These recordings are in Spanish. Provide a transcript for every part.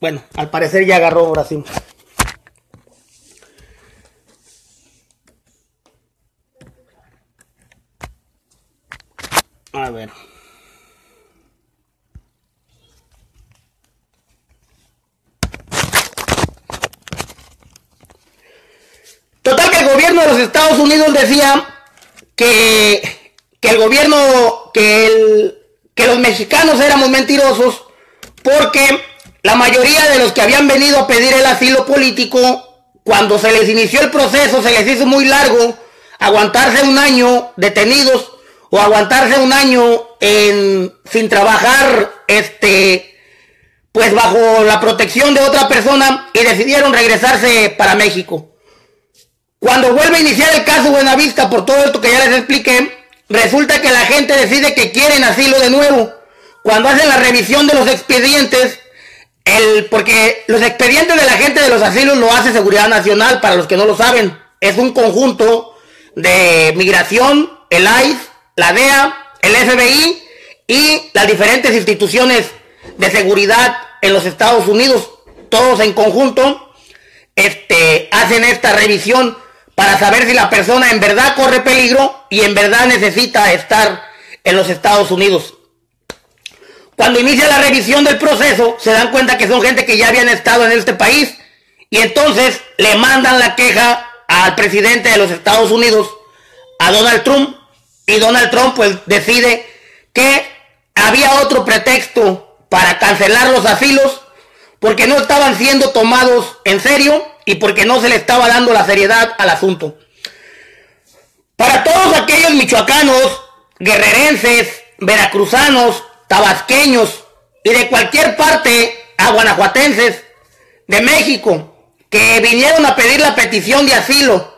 Bueno, al parecer ya agarró ahora sí. A ver. Total que el gobierno de los Estados Unidos decía que el gobierno, que los mexicanos éramos mentirosos porque la mayoría de los que habían venido a pedir el asilo político, cuando se les inició el proceso, se les hizo muy largo aguantarse un año detenidos o aguantarse un año sin trabajar, pues bajo la protección de otra persona, y decidieron regresarse para México. Cuando vuelve a iniciar el caso Buenavista, por todo esto que ya les expliqué, resulta que la gente decide que quieren asilo de nuevo. Cuando hacen la revisión de los expedientes, porque los expedientes de la gente de los asilos lo hace Seguridad Nacional, para los que no lo saben. Es un conjunto de migración, el ICE, la DEA, el FBI y las diferentes instituciones de seguridad en los Estados Unidos. Todos en conjunto hacen esta revisión para saber si la persona en verdad corre peligro y en verdad necesita estar en los Estados Unidos. Cuando inicia la revisión del proceso, se dan cuenta que son gente que ya habían estado en este país, y entonces le mandan la queja al presidente de los Estados Unidos, a Donald Trump, y Donald Trump pues decide que había otro pretexto para cancelar los asilos, porque no estaban siendo tomados en serio y porque no se le estaba dando la seriedad al asunto. Para todos aquellos michoacanos, guerrerenses, veracruzanos, tabasqueños y de cualquier parte, a guanajuatenses de México, que vinieron a pedir la petición de asilo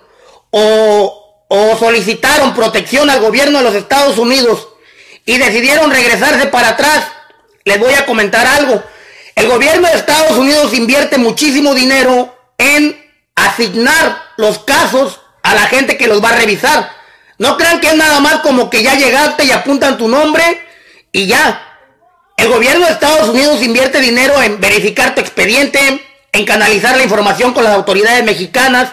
o solicitaron protección al gobierno de los Estados Unidos y decidieron regresarse para atrás, les voy a comentar algo. El gobierno de Estados Unidos invierte muchísimo dinero en asignar los casos a la gente que los va a revisar. No crean que es nada más como que ya llegaste y apuntan tu nombre y ya. El gobierno de Estados Unidos invierte dinero en verificar tu expediente, en canalizar la información con las autoridades mexicanas,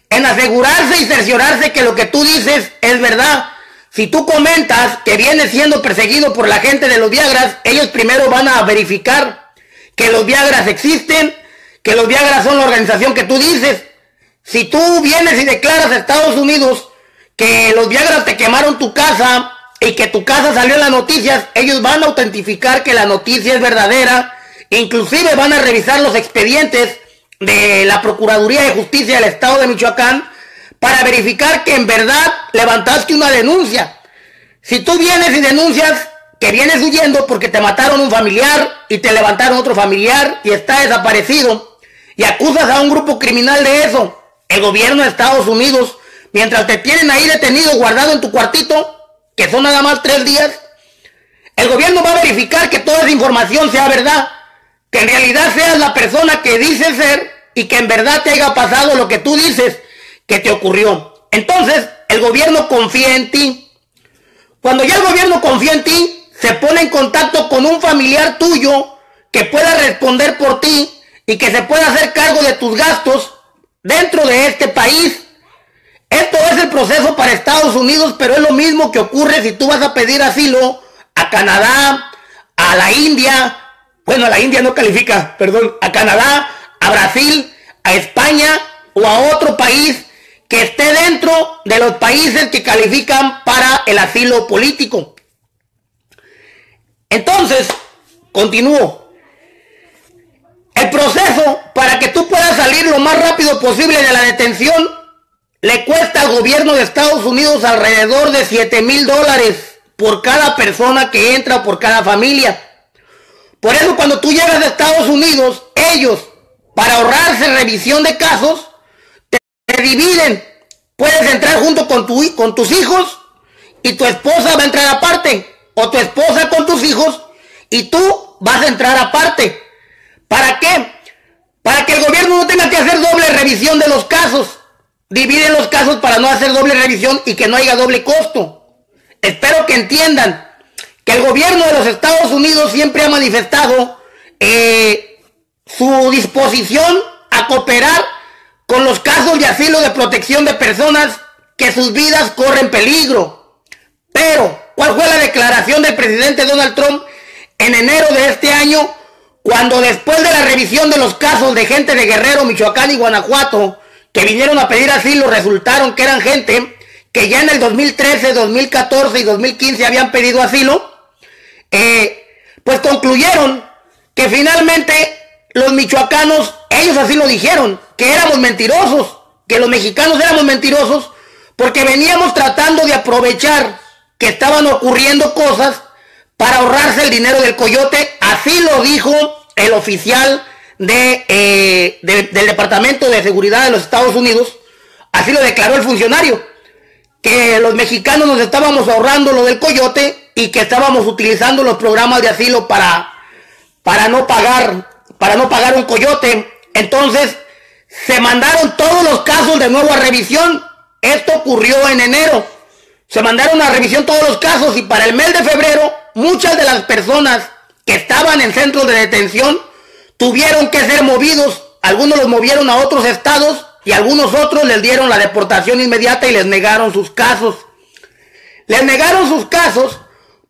en asegurarse y cerciorarse que lo que tú dices es verdad. Si tú comentas que vienes siendo perseguido por la gente de los Viagras, ellos primero van a verificar que los Viagras existen, que los Viagras son la organización que tú dices. Si tú vienes y declaras a Estados Unidos que los Viagras te quemaron tu casa y que tu casa salió en las noticias, ellos van a autentificar que la noticia es verdadera, inclusive van a revisar los expedientes de la Procuraduría de Justicia del Estado de Michoacán para verificar que en verdad levantaste una denuncia. Si tú vienes y denuncias que vienes huyendo porque te mataron un familiar y te levantaron otro familiar y está desaparecido y acusas a un grupo criminal de eso, el gobierno de Estados Unidos, mientras te tienen ahí detenido, guardado en tu cuartito, que son nada más 3 días, el gobierno va a verificar que toda esa información sea verdad, que en realidad seas la persona que dices ser y que en verdad te haya pasado lo que tú dices que te ocurrió. Entonces, el gobierno confía en ti. Cuando ya el gobierno confía en ti, se pone en contacto con un familiar tuyo que pueda responder por ti y que se pueda hacer cargo de tus gastos dentro de este país. Esto es el proceso para Estados Unidos, pero es lo mismo que ocurre si tú vas a pedir asilo a Canadá, a la India, bueno, a la India no califica, perdón, a Canadá, a Brasil, a España o a otro país que esté dentro de los países que califican para el asilo político. Entonces, continúo. El proceso para que tú puedas salir lo más rápido posible de la detención le cuesta al gobierno de Estados Unidos alrededor de $7,000 por cada persona que entra o por cada familia. Por eso cuando tú llegas a Estados Unidos, ellos, para ahorrarse revisión de casos, te dividen. Puedes entrar junto con tus hijos y tu esposa va a entrar aparte, o tu esposa con tus hijos y tú vas a entrar aparte. ¿Para qué? Para que el gobierno no tenga que hacer doble revisión de los casos. Dividen los casos para no hacer doble revisión y que no haya doble costo. Espero que entiendan que el gobierno de los Estados Unidos siempre ha manifestado su disposición a cooperar con los casos de asilo de protección de personas que sus vidas corren peligro. Pero, ¿cuál fue la declaración del presidente Donald Trump en enero de este año, cuando después de la revisión de los casos de gente de Guerrero, Michoacán y Guanajuato que vinieron a pedir asilo, resultaron que eran gente que ya en el 2013, 2014 y 2015 habían pedido asilo? Pues concluyeron que finalmente los michoacanos, ellos así lo dijeron, que éramos mentirosos, que los mexicanos éramos mentirosos porque veníamos tratando de aprovechar que estaban ocurriendo cosas para ahorrarse el dinero del coyote. Así lo dijo el oficial del Departamento de Seguridad de los Estados Unidos, así lo declaró el funcionario, que los mexicanos nos estábamos ahorrando lo del coyote y que estábamos utilizando los programas de asilo para no pagar un coyote. Entonces se mandaron todos los casos de nuevo a revisión. Esto ocurrió en enero. Se mandaron a revisión todos los casos y para el mes de febrero muchas de las personas que estaban en centros de detención tuvieron que ser movidos. Algunos los movieron a otros estados y algunos otros les dieron la deportación inmediata y les negaron sus casos. Les negaron sus casos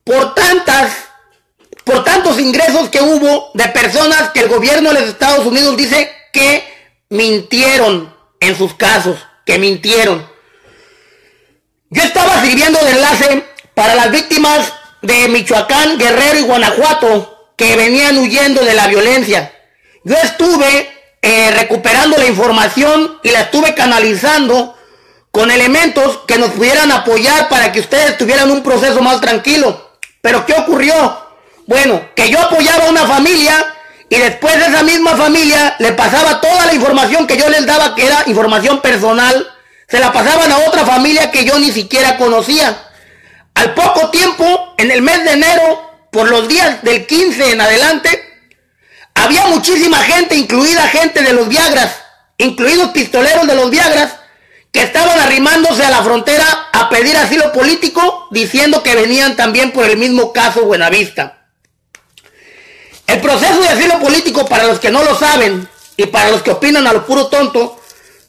por tantos ingresos que hubo de personas que el gobierno de los Estados Unidos dice que mintieron en sus casos, que mintieron. Yo estaba sirviendo de enlace para las víctimas de Michoacán, Guerrero y Guanajuato que venían huyendo de la violencia. Yo estuve recuperando la información y la estuve canalizando con elementos que nos pudieran apoyar para que ustedes tuvieran un proceso más tranquilo. Pero ¿qué ocurrió? Bueno, que yo apoyaba a una familia y después de esa misma familia le pasaba toda la información que yo les daba, que era información personal, se la pasaban a otra familia que yo ni siquiera conocía. Al poco tiempo, en el mes de enero, por los días del 15 en adelante, había muchísima gente, incluida gente de los Viagras, incluidos pistoleros de los Viagras, que estaban arrimándose a la frontera a pedir asilo político, diciendo que venían también por el mismo caso Buenavista. El proceso de asilo político, para los que no lo saben y para los que opinan a lo puro tonto,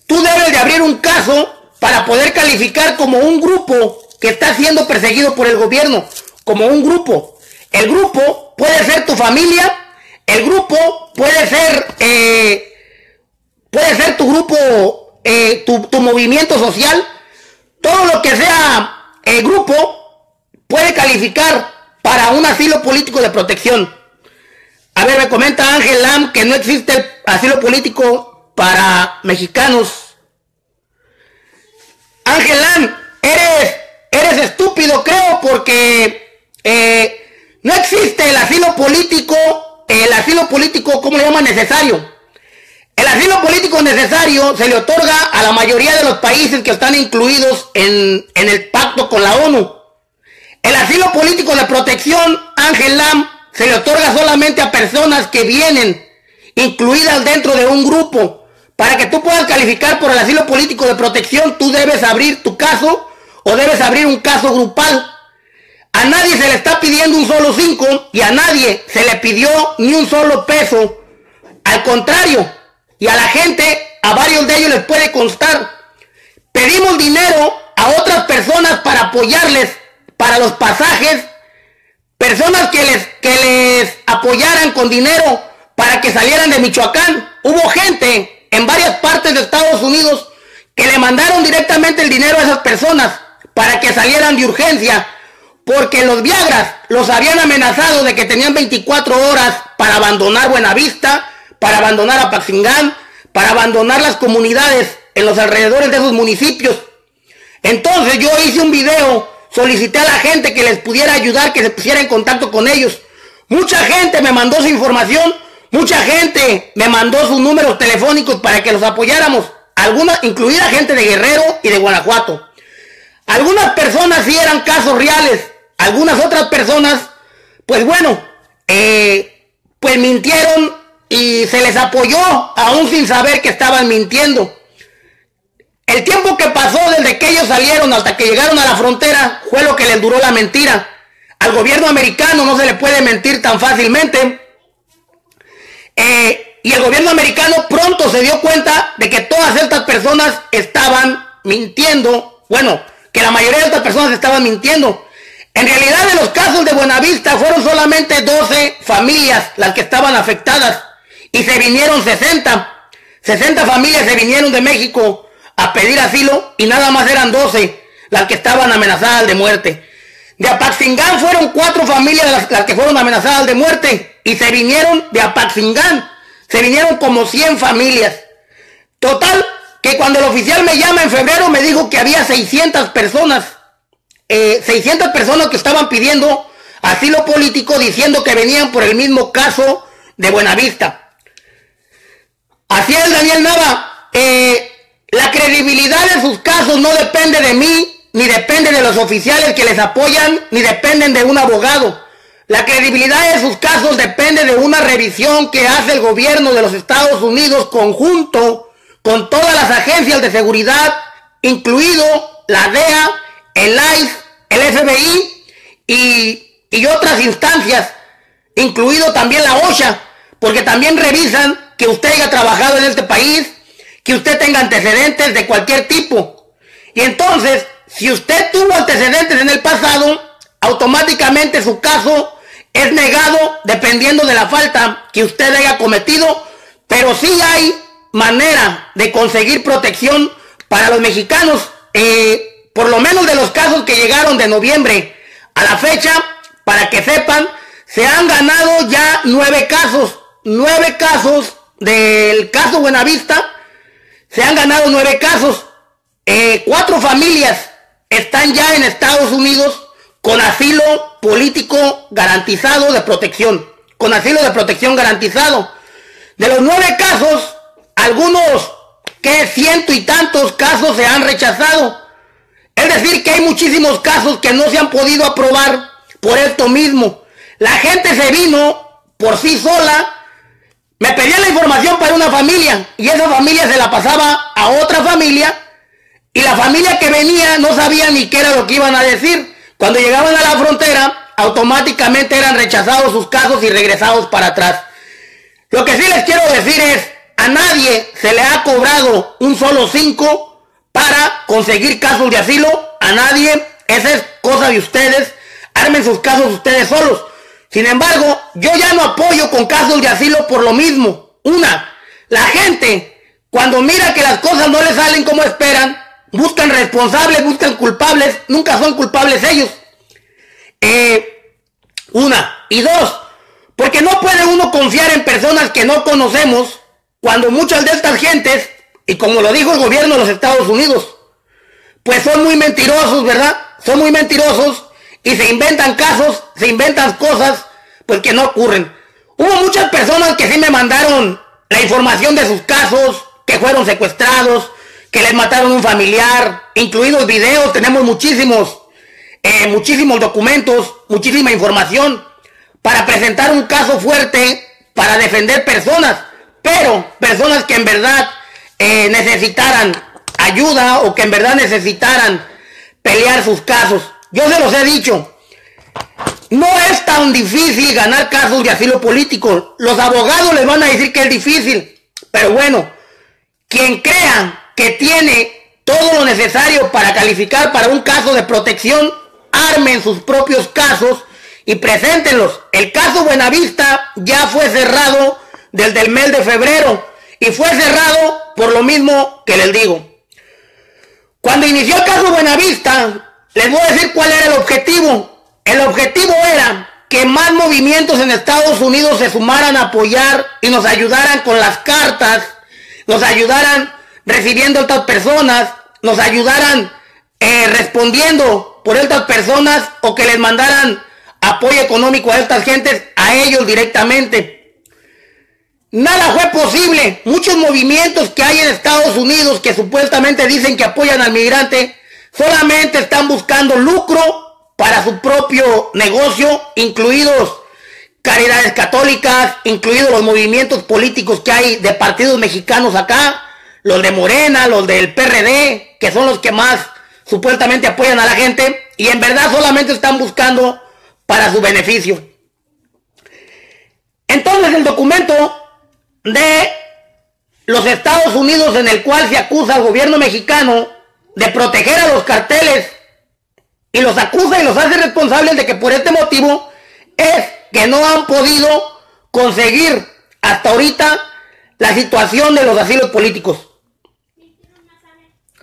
tú debes de abrir un caso para poder calificar como un grupo que está siendo perseguido por el gobierno, como un grupo. El grupo puede ser tu familia, el grupo puede ser tu grupo, tu movimiento social. Todo lo que sea el grupo puede calificar para un asilo político de protección. A ver, me comenta Ángel Lam que no existe el asilo político para mexicanos. Ángel Lam, eres estúpido, creo, porque no existe el asilo político, ¿cómo le llaman? Necesario. El asilo político necesario se le otorga a la mayoría de los países que están incluidos en el pacto con la ONU. El asilo político de protección, Ángel Lam, se le otorga solamente a personas que vienen incluidas dentro de un grupo. Para que tú puedas calificar por el asilo político de protección, tú debes abrir tu caso o debes abrir un caso grupal. A nadie se le está pidiendo un solo 5 y a nadie se le pidió ni un solo peso. Al contrario, y a la gente, a varios de ellos les puede constar, pedimos dinero a otras personas para apoyarles para los pasajes, personas que les apoyaran con dinero para que salieran de Michoacán. Hubo gente en varias partes de Estados Unidos que le mandaron directamente el dinero a esas personas para que salieran de urgencia, porque los Viagras los habían amenazado de que tenían 24 horas para abandonar Buenavista, para abandonar Apaxingán, para abandonar las comunidades en los alrededores de esos municipios. Entonces yo hice un video, solicité a la gente que les pudiera ayudar, que se pusiera en contacto con ellos. Mucha gente me mandó su información, mucha gente me mandó sus números telefónicos para que los apoyáramos, algunas, incluida gente de Guerrero y de Guanajuato. Algunas personas sí eran casos reales, algunas otras personas, pues bueno, pues mintieron y se les apoyó aún sin saber que estaban mintiendo. El tiempo que pasó desde que ellos salieron hasta que llegaron a la frontera fue lo que les duró la mentira. Al gobierno americano no se le puede mentir tan fácilmente. y el gobierno americano pronto se dio cuenta de que todas estas personas estaban mintiendo. Bueno, que la mayoría de estas personas estaban mintiendo. En realidad, de los casos de Buenavista fueron solamente 12 familias las que estaban afectadas y se vinieron 60 familias se vinieron de México a pedir asilo y nada más eran 12 las que estaban amenazadas de muerte. De Apaxingán fueron 4 familias las que fueron amenazadas de muerte y se vinieron de Apaxingán. Se vinieron como 100 familias. Total, que cuando el oficial me llama en febrero me dijo que había 600 personas. 600 personas que estaban pidiendo asilo político diciendo que venían por el mismo caso de Buenavista. Así es, Daniel Nava. La credibilidad de sus casos no depende de mí, ni depende de los oficiales que les apoyan, ni dependen de un abogado. La credibilidad de sus casos depende de una revisión que hace el gobierno de los Estados Unidos conjunto con todas las agencias de seguridad, incluido la DEA, el ICE, el FBI y otras instancias, incluido también la OSHA, porque también revisan que usted haya trabajado en este país, que usted tenga antecedentes de cualquier tipo. Y entonces, si usted tuvo antecedentes en el pasado, automáticamente su caso es negado dependiendo de la falta que usted haya cometido, pero sí hay manera de conseguir protección para los mexicanos. Por lo menos de los casos que llegaron de noviembre a la fecha, para que sepan, se han ganado ya 9 casos. 9 casos del caso Buenavista. Se han ganado 9 casos. 4 familias están ya en Estados Unidos con asilo político garantizado de protección. Con asilo de protección garantizado. De los 9 casos, algunos, que 100 y tantos casos se han rechazado. Es decir, que hay muchísimos casos que no se han podido aprobar por esto mismo. La gente se vino por sí sola. Me pedía la información para una familia y esa familia se la pasaba a otra familia y la familia que venía no sabía ni qué era lo que iban a decir. Cuando llegaban a la frontera, automáticamente eran rechazados sus casos y regresados para atrás. Lo que sí les quiero decir es, a nadie se le ha cobrado un solo 5 para conseguir casos de asilo, a nadie. Esa es cosa de ustedes, armen sus casos ustedes solos. Sin embargo, yo ya no apoyo con casos de asilo por lo mismo. La gente, cuando mira que las cosas no les salen como esperan, buscan responsables, buscan culpables, nunca son culpables ellos. Y 2, porque no puede uno confiar en personas que no conocemos, cuando muchas de estas gentes, y como lo dijo el gobierno de los Estados Unidos, pues son muy mentirosos, ¿verdad? Son muy mentirosos y se inventan casos, se inventan cosas, pues que no ocurren. Hubo muchas personas que sí me mandaron la información de sus casos, que fueron secuestrados, que les mataron un familiar, incluidos videos, tenemos muchísimos documentos, muchísima información, para presentar un caso fuerte, para defender personas, pero personas que en verdad necesitaran ayuda o que en verdad necesitaran pelear sus casos. Yo se los he dicho, no es tan difícil ganar casos de asilo político. Los abogados les van a decir que es difícil, pero bueno, quien crea que tiene todo lo necesario para calificar para un caso de protección, armen sus propios casos y preséntenlos. El caso Buenavista ya fue cerrado desde el mes de febrero y fue cerrado por lo mismo que les digo. Cuando inició el caso Buenavista, les voy a decir cuál era el objetivo. El objetivo era que más movimientos en Estados Unidos se sumaran a apoyar y nos ayudaran con las cartas, nos ayudaran recibiendo a estas personas, nos ayudaran respondiendo por estas personas o que les mandaran apoyo económico a estas gentes, a ellos directamente. Nada fue posible. Muchos movimientos que hay en Estados Unidos que supuestamente dicen que apoyan al migrante, solamente están buscando lucro para su propio negocio, incluidos caridades católicas, incluidos los movimientos políticos que hay de partidos mexicanos acá, los de Morena, los del PRD, que son los que más supuestamente apoyan a la gente, y en verdad solamente están buscando para su beneficio. Entonces el documento de los Estados Unidos en el cual se acusa al gobierno mexicano de proteger a los carteles y los acusa y los hace responsables de que por este motivo es que no han podido conseguir hasta ahorita la situación de los asilos políticos.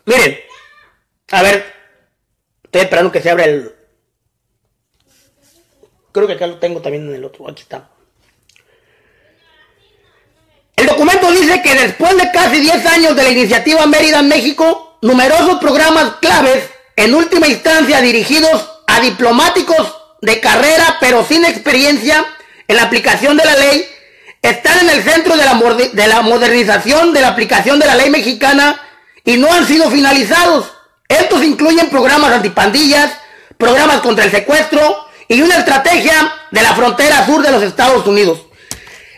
Miren, a ver, estoy esperando que se abra el... Creo que acá lo tengo también en el otro, aquí está. El documento dice que después de casi 10 años de la iniciativa Mérida en México, numerosos programas claves, en última instancia dirigidos a diplomáticos de carrera pero sin experiencia en la aplicación de la ley, están en el centro de la modernización de la aplicación de la ley mexicana y no han sido finalizados. Estos incluyen programas antipandillas, programas contra el secuestro y una estrategia de la frontera sur de los Estados Unidos.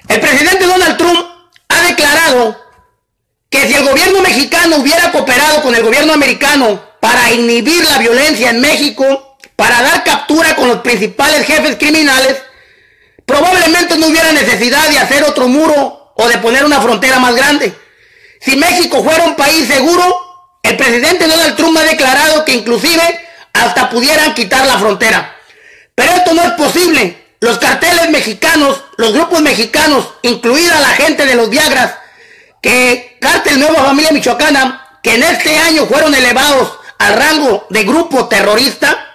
El presidente Donald Trump ha declarado que si el gobierno mexicano hubiera cooperado con el gobierno americano para inhibir la violencia en México, para dar captura con los principales jefes criminales, probablemente no hubiera necesidad de hacer otro muro o de poner una frontera más grande. Si México fuera un país seguro, el presidente Donald Trump ha declarado que inclusive hasta pudieran quitar la frontera. Pero esto no es posible. Los carteles mexicanos, los grupos mexicanos, incluida la gente de los Viagras, que Cártel Nueva Familia Michoacana, que en este año fueron elevados al rango de grupo terrorista,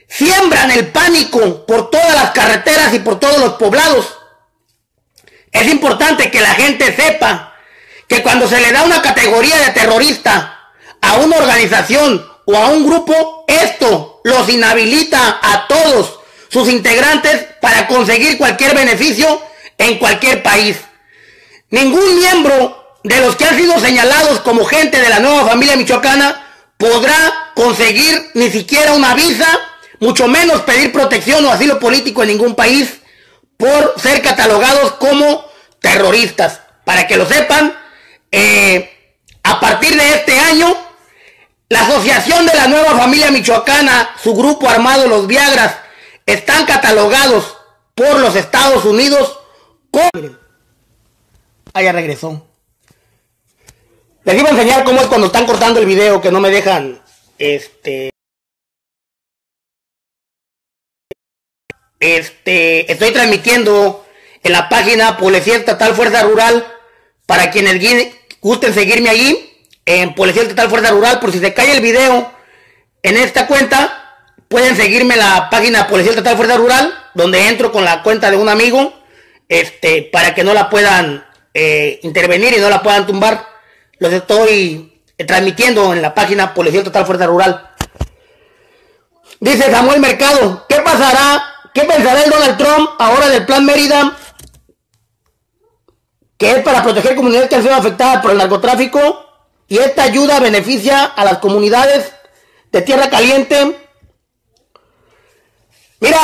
siembran el pánico por todas las carreteras y por todos los poblados. Es importante que la gente sepa que cuando se le da una categoría de terrorista a una organización o a un grupo, esto los inhabilita a todos sus integrantes para conseguir cualquier beneficio en cualquier país. Ningún miembro de los que han sido señalados como gente de la Nueva Familia Michoacana podrá conseguir ni siquiera una visa, mucho menos pedir protección o asilo político en ningún país por ser catalogados como terroristas. Para que lo sepan, a partir de este año, la Asociación de la Nueva Familia Michoacana, su grupo armado Los Viagras, están catalogados por los Estados Unidos como... Miren, ya regresó. Les iba a enseñar cómo es cuando están cortando el video, que no me dejan, estoy transmitiendo en la página Policía Estatal Fuerza Rural, para quienes gusten seguirme allí, en Policía Estatal Fuerza Rural. Por si se cae el video en esta cuenta, pueden seguirme en la página Policía Estatal Fuerza Rural, donde entro con la cuenta de un amigo, para que no la puedan intervenir y no la puedan tumbar. Los estoy transmitiendo en la página Policía Estatal Fuerza Rural. Dice Samuel Mercado, ¿qué pasará? ¿Qué pensará el Donald Trump ahora del Plan Mérida, que es para proteger comunidades que han sido afectadas por el narcotráfico, y esta ayuda beneficia a las comunidades de Tierra Caliente? Mira,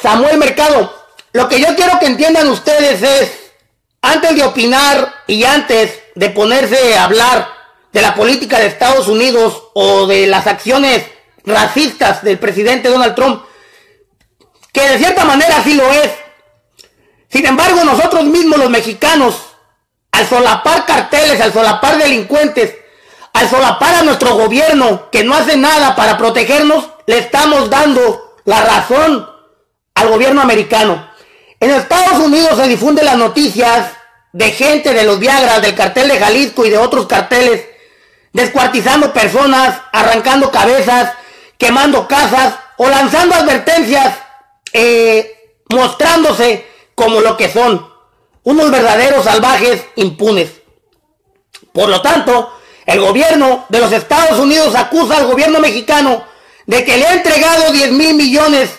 Samuel Mercado, lo que yo quiero que entiendan ustedes es, antes de opinar y antes de ponerse a hablar de la política de Estados Unidos o de las acciones racistas del presidente Donald Trump, que de cierta manera sí lo es. Sin embargo, nosotros mismos los mexicanos, al solapar carteles, al solapar delincuentes, al solapar a nuestro gobierno que no hace nada para protegernos, le estamos dando la razón al gobierno americano. En Estados Unidos se difunden las noticias de gente de los Viagras, del cartel de Jalisco y de otros carteles, descuartizando personas, arrancando cabezas, quemando casas o lanzando advertencias, mostrándose como lo que son, unos verdaderos salvajes impunes. Por lo tanto, el gobierno de los Estados Unidos acusa al gobierno mexicano de que le ha entregado 10,000 millones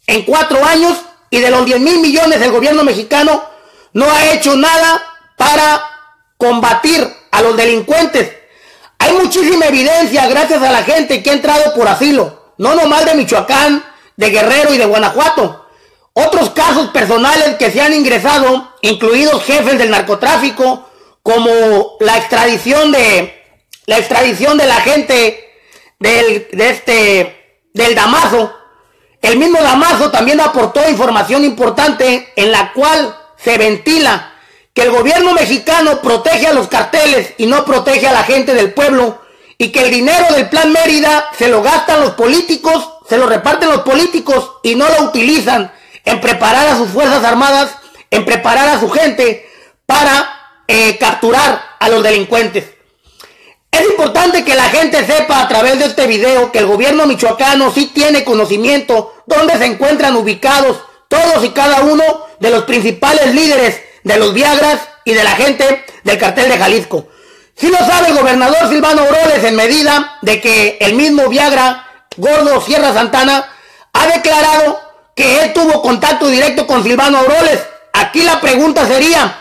en 4 años, y de los 10,000 millones el gobierno mexicano no ha hecho nada para combatir a los delincuentes. Hay muchísima evidencia gracias a la gente que ha entrado por asilo, no nomás de Michoacán, de Guerrero y de Guanajuato. Otros casos personales que se han ingresado, incluidos jefes del narcotráfico, como la extradición de la gente del Damaso. El mismo Damaso también aportó información importante en la cual se ventila que el gobierno mexicano protege a los carteles y no protege a la gente del pueblo, y que el dinero del Plan Mérida se lo gastan los políticos, se lo reparten los políticos y no lo utilizan en preparar a sus fuerzas armadas, en preparar a su gente para capturar a los delincuentes. Es importante que la gente sepa a través de este video que el gobierno michoacano sí tiene conocimiento dónde se encuentran ubicados todos y cada uno de los principales líderes de los Viagras y de la gente del cartel de Jalisco. Sí lo sabe el gobernador Silvano Aureoles, en medida de que el mismo Viagra Gordo Sierra Santana ha declarado que él tuvo contacto directo con Silvano Aureoles. Aquí la pregunta sería: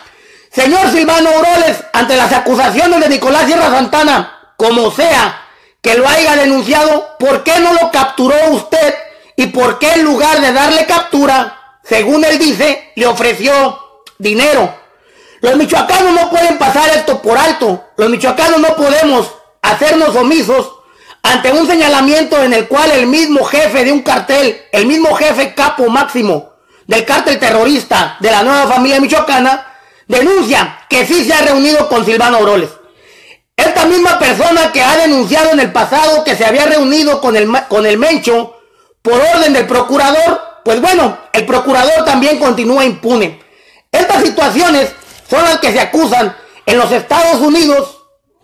señor Silvano Aureoles, ante las acusaciones de Nicolás Sierra Santana, como sea que lo haya denunciado, ¿por qué no lo capturó usted? ¿Y por qué en lugar de darle captura, según él dice, le ofreció dinero? Los michoacanos no pueden pasar esto por alto. Los michoacanos no podemos hacernos omisos ante un señalamiento en el cual el mismo jefe de un cartel, el mismo jefe capo máximo del cártel terrorista de la Nueva Familia Michoacana, denuncia que sí se ha reunido con Silvano Aureoles. Esta misma persona que ha denunciado en el pasado que se había reunido con el Mencho por orden del procurador, pues bueno, el procurador también continúa impune. Estas situaciones son las que se acusan en los Estados Unidos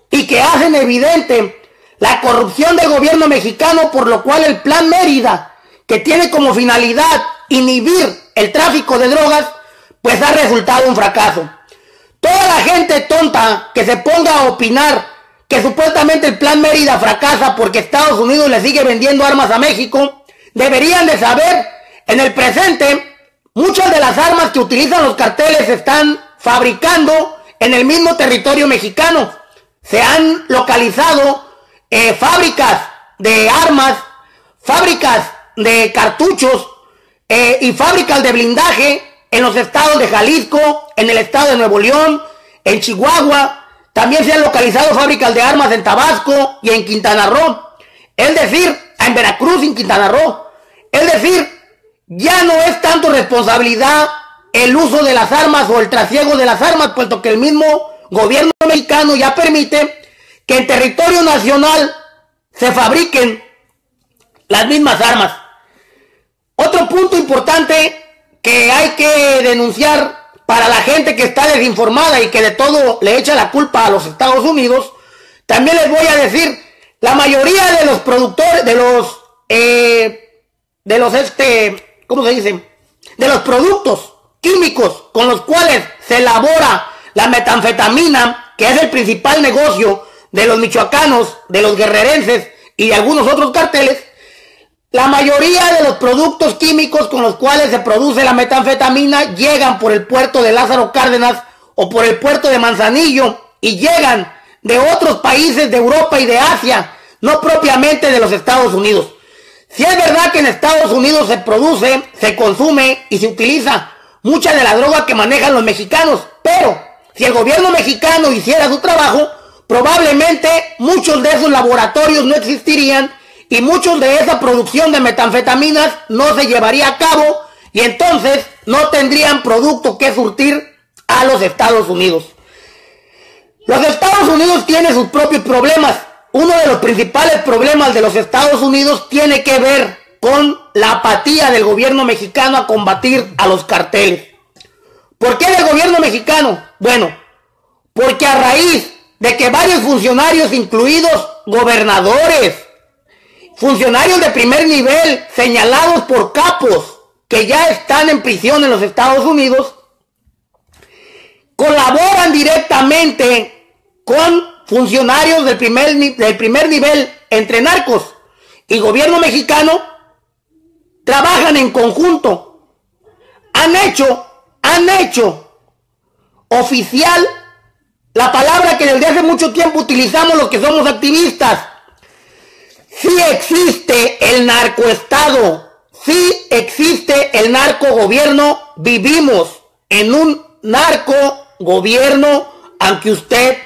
y que hacen evidente la corrupción del gobierno mexicano, por lo cual el Plan Mérida, que tiene como finalidad inhibir el tráfico de drogas, pues ha resultado un fracaso. Toda la gente tonta que se ponga a opinar que supuestamente el Plan Mérida fracasa porque Estados Unidos le sigue vendiendo armas a México, deberían de saber, en el presente, muchas de las armas que utilizan los carteles se están fabricando en el mismo territorio mexicano. Se han localizado fábricas de armas, fábricas de cartuchos y fábricas de blindaje en los estados de Jalisco, en el estado de Nuevo León, en Chihuahua. También se han localizado fábricas de armas en Tabasco y en Quintana Roo. Es decir, en Veracruz y en Quintana Roo. Es decir, ya no es tanto responsabilidad el uso de las armas o el trasiego de las armas, puesto que el mismo gobierno mexicano ya permite que en territorio nacional se fabriquen las mismas armas. Otro punto importante que hay que denunciar para la gente que está desinformada y que de todo le echa la culpa a los Estados Unidos, también les voy a decir, la mayoría de los productores, ¿cómo se dice? De los productos químicos con los cuales se elabora la metanfetamina, que es el principal negocio de los michoacanos, de los guerrerenses y de algunos otros carteles, la mayoría de los productos químicos con los cuales se produce la metanfetamina llegan por el puerto de Lázaro Cárdenas o por el puerto de Manzanillo y llegan de otros países de Europa y de Asia, no propiamente de los Estados Unidos. Si es verdad que en Estados Unidos se produce, se consume y se utiliza mucha de la droga que manejan los mexicanos, pero si el gobierno mexicano hiciera su trabajo, probablemente muchos de esos laboratorios no existirían y muchos de esa producción de metanfetaminas no se llevaría a cabo y entonces no tendrían producto que surtir a los Estados Unidos. Los Estados Unidos tienen sus propios problemas. Uno de los principales problemas de los Estados Unidos tiene que ver con la apatía del gobierno mexicano a combatir a los carteles. ¿Por qué del gobierno mexicano? Bueno, porque a raíz de que varios funcionarios, incluidos gobernadores, funcionarios de primer nivel, señalados por capos que ya están en prisión en los Estados Unidos, colaboran directamente con funcionarios del primer nivel entre narcos y gobierno mexicano, trabajan en conjunto. Han hecho oficial la palabra que desde hace mucho tiempo utilizamos los que somos activistas. Sí existe el narcoestado, sí existe el narcogobierno, vivimos en un narcogobierno, aunque usted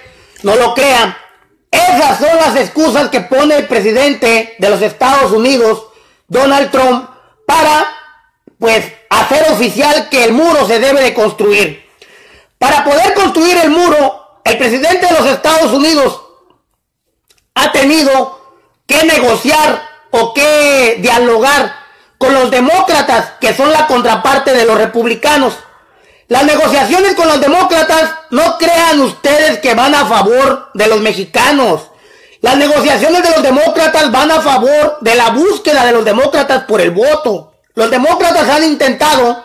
no lo crea. Esas son las excusas que pone el presidente de los Estados Unidos, Donald Trump, para pues hacer oficial que el muro se debe de construir. Para poder construir el muro, el presidente de los Estados Unidos ha tenido que negociar o que dialogar con los demócratas, que son la contraparte de los republicanos. Las negociaciones con los demócratas, no crean ustedes que van a favor de los mexicanos. Las negociaciones de los demócratas van a favor de la búsqueda de los demócratas por el voto. Los demócratas han intentado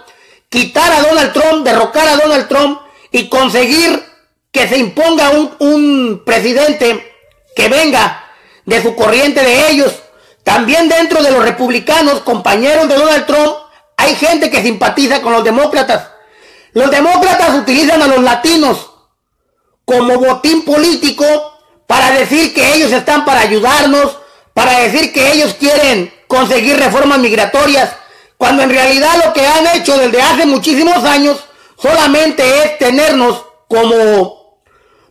quitar a Donald Trump, derrocar a Donald Trump y conseguir que se imponga un presidente que venga de su corriente de ellos. También dentro de los republicanos, compañeros de Donald Trump, hay gente que simpatiza con los demócratas. Los demócratas utilizan a los latinos como botín político para decir que ellos están para ayudarnos, para decir que ellos quieren conseguir reformas migratorias, cuando en realidad lo que han hecho desde hace muchísimos años solamente es tenernos como,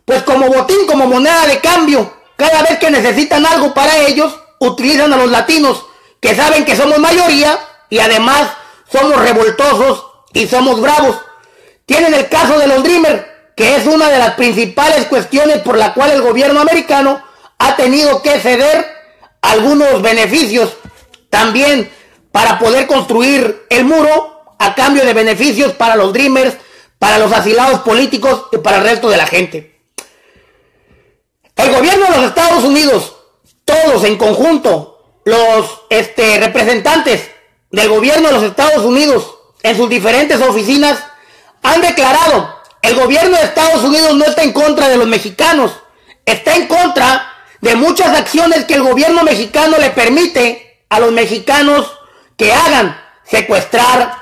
pues como botín, como moneda de cambio. Cada vez que necesitan algo para ellos, utilizan a los latinos, que saben que somos mayoría y además somos revoltosos y somos bravos. Tienen el caso de los Dreamers, que es una de las principales cuestiones por la cual el gobierno americano ha tenido que ceder algunos beneficios también para poder construir el muro a cambio de beneficios para los Dreamers, para los asilados políticos y para el resto de la gente. El gobierno de los Estados Unidos, todos en conjunto, los representantes del gobierno de los Estados Unidos en sus diferentes oficinas han declarado: el gobierno de Estados Unidos no está en contra de los mexicanos, está en contra de muchas acciones que el gobierno mexicano le permite a los mexicanos que hagan: secuestrar,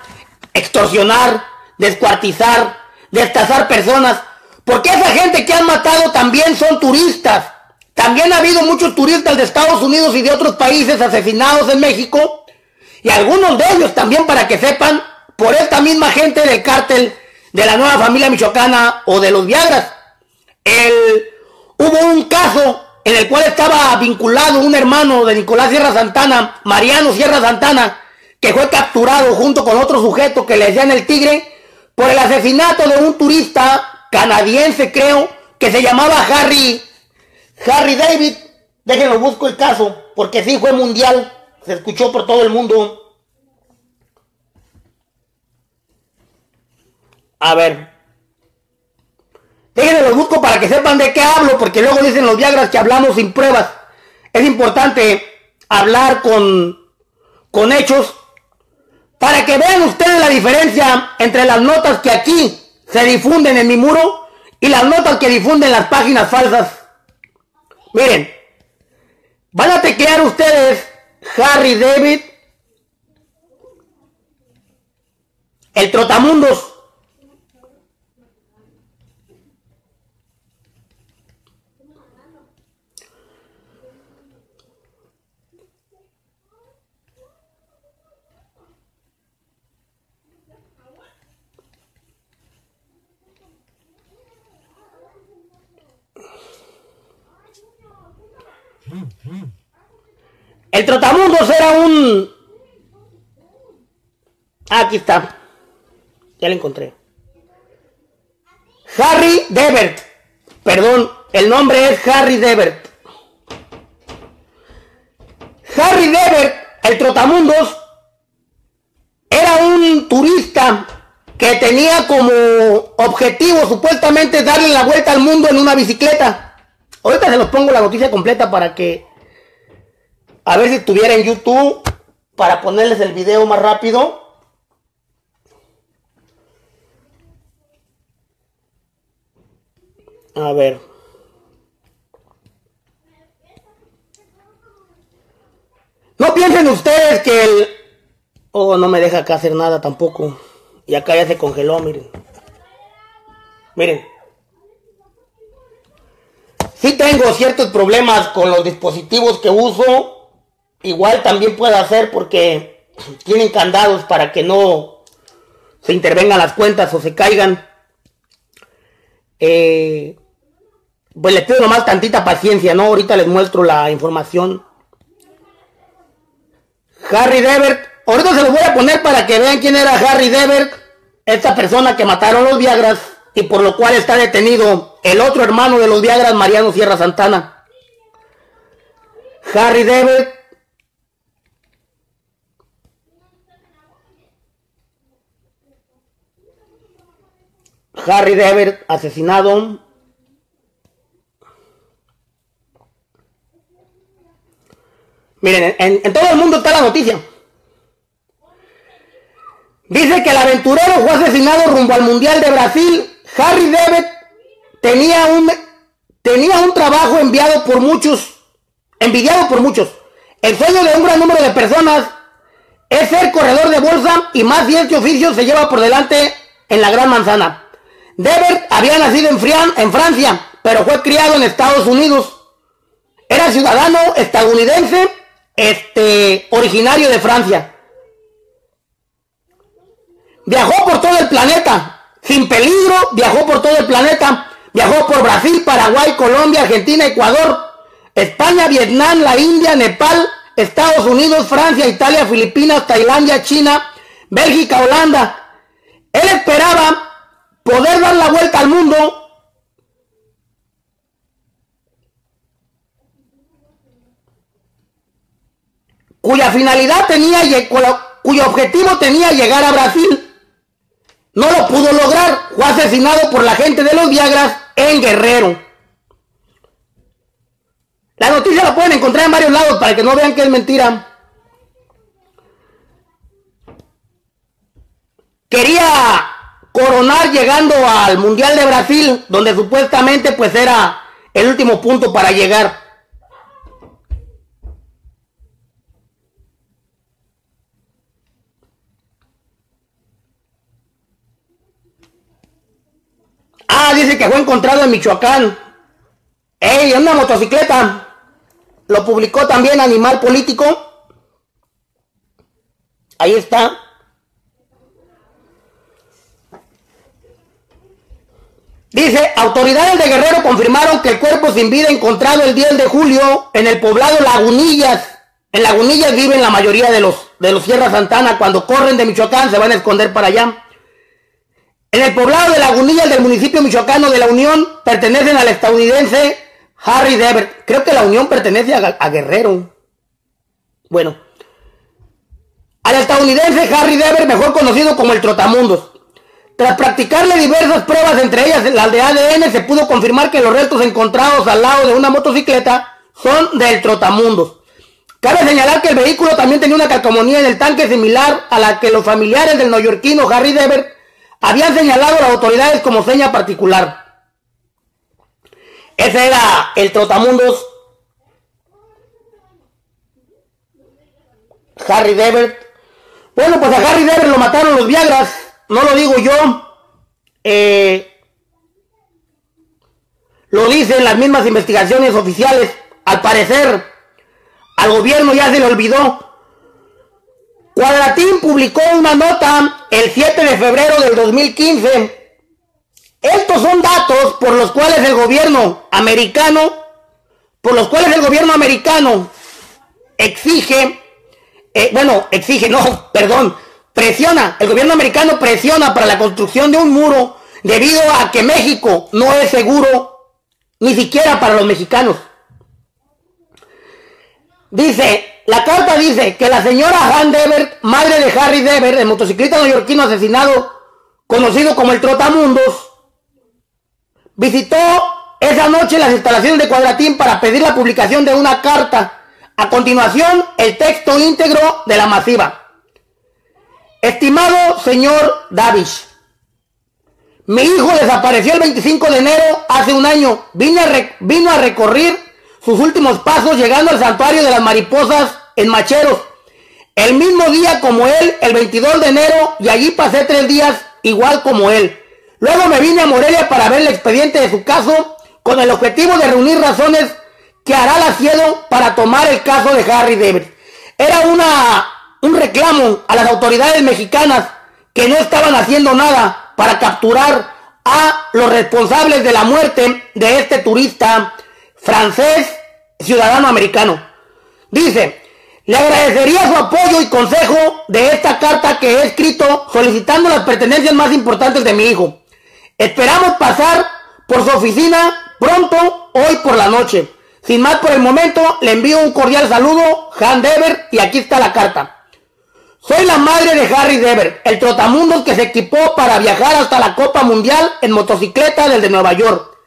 extorsionar, descuartizar, destazar personas, porque esa gente que han matado también son turistas. También ha habido muchos turistas de Estados Unidos y de otros países asesinados en México, y algunos de ellos también, para que sepan, por esta misma gente del cártel de la Nueva Familia Michoacana o de los Viagras. Hubo un caso en el cual estaba vinculado un hermano de Nicolás Sierra Santana, Mariano Sierra Santana, que fue capturado junto con otro sujeto que le decían el Tigre, por el asesinato de un turista canadiense, creo, que se llamaba Harry David. Déjenlo, busco el caso, porque sí fue mundial, se escuchó por todo el mundo. A ver, déjenme lo busco para que sepan de qué hablo, porque luego dicen los Viagras que hablamos sin pruebas. Es importante hablar con hechos, para que vean ustedes la diferencia entre las notas que aquí se difunden en mi muro y las notas que difunden las páginas falsas. Miren, van a teclear ustedes Harry David, el trotamundos. El trotamundos era un... Aquí está. Ya lo encontré. Harry Debert. Perdón, el nombre es Harry Debert. Harry Debert, el trotamundos, era un turista que tenía como objetivo supuestamente darle la vuelta al mundo en una bicicleta. Ahorita se los pongo la noticia completa para que... A ver si estuviera en YouTube para ponerles el video más rápido. A ver. No piensen ustedes que el... Oh, no me deja acá hacer nada tampoco. Y acá ya se congeló, miren. Miren. Sí tengo ciertos problemas con los dispositivos que uso. Igual también puedo hacer porque tienen candados para que no se intervengan las cuentas o se caigan. Pues les pido nomás tantita paciencia, ¿no? Ahorita les muestro la información. Harry Debert ahorita se los voy a poner para que vean quién era Harry Dever, esta persona que mataron los Viagras y por lo cual está detenido el otro hermano de los Viagras, Mariano Sierra Santana. Harry Dever. Harry Dever asesinado. Miren, en todo el mundo está la noticia. Dice que el aventurero fue asesinado rumbo al Mundial de Brasil. Harry Dever tenía un trabajo envidiado por muchos. El sueño de un gran número de personas es ser corredor de bolsa y más si este oficio se lleva por delante en la Gran Manzana. Dever había nacido en Francia, pero fue criado en Estados Unidos. Era ciudadano estadounidense, originario de Francia. Viajó por todo el planeta, sin peligro, viajó por todo el planeta. Viajó por Brasil, Paraguay, Colombia, Argentina, Ecuador, España, Vietnam, la India, Nepal, Estados Unidos, Francia, Italia, Filipinas, Tailandia, China, Bélgica, Holanda. Él esperaba poder dar la vuelta al mundo cuyo objetivo tenía llegar a Brasil. No lo pudo lograr, fue asesinado por la gente de los Viagras en Guerrero. La noticia la pueden encontrar en varios lados para que no vean que es mentira. Quería coronar llegando al Mundial de Brasil, donde supuestamente pues era el último punto para llegar. Dice que fue encontrado en Michoacán. En una motocicleta. Lo publicó también Animal Político. Ahí está. Dice, autoridades de Guerrero confirmaron que el cuerpo sin vida encontrado el 10 de julio en el poblado Lagunillas. En Lagunillas viven la mayoría de los Sierra Santana. Cuando corren de Michoacán se van a esconder para allá. En el poblado de Lagunillas del municipio michoacano de La Unión pertenecen al estadounidense Harry Dever. Creo que La Unión pertenece a Guerrero. Bueno. Al estadounidense Harry Dever, mejor conocido como el Trotamundos. Tras practicarle diversas pruebas, entre ellas las de ADN, se pudo confirmar que los restos encontrados al lado de una motocicleta son del Trotamundos. Cabe señalar que el vehículo también tenía una calcomanía en el tanque similar a la que los familiares del neoyorquino Harry Dever habían señalado a las autoridades como seña particular. Ese era el Trotamundos. Harry Dever. Bueno, pues a Harry Dever lo mataron los Viagras. No lo digo yo. Lo dicen las mismas investigaciones oficiales. Al parecer, al gobierno ya se le olvidó. Cuadratín publicó una nota el 7 de febrero del 2015. Estos son datos por los cuales el gobierno americano presiona. El gobierno americano presiona para la construcción de un muro debido a que México no es seguro ni siquiera para los mexicanos. La carta dice que la señora Han Dever, madre de Harry Dever, el motociclista neoyorquino asesinado, conocido como el Trotamundos, visitó esa noche las instalaciones de Cuadratín para pedir la publicación de una carta. A continuación, el texto íntegro de la masiva. Estimado señor Davish, mi hijo desapareció el 25 de enero hace un año. Vino a recorrer sus últimos pasos llegando al santuario de las mariposas en Macheros. El mismo día como él, el 22 de enero, y allí pasé 3 días igual como él. Luego me vine a Morelia para ver el expediente de su caso con el objetivo de reunir razones que hará la CIEDO para tomar el caso de Harry Dever. Era un reclamo a las autoridades mexicanas que no estaban haciendo nada para capturar a los responsables de la muerte de este turista francés ciudadano americano. Dice, Le agradecería su apoyo y consejo de esta carta que he escrito solicitando las pertenencias más importantes de mi hijo. Esperamos pasar por su oficina pronto, hoy por la noche. Sin más por el momento, le envío un cordial saludo, Han Dever, y aquí está la carta. Soy la madre de Harry Dever, el trotamundos que se equipó para viajar hasta la Copa Mundial en motocicleta desde Nueva York.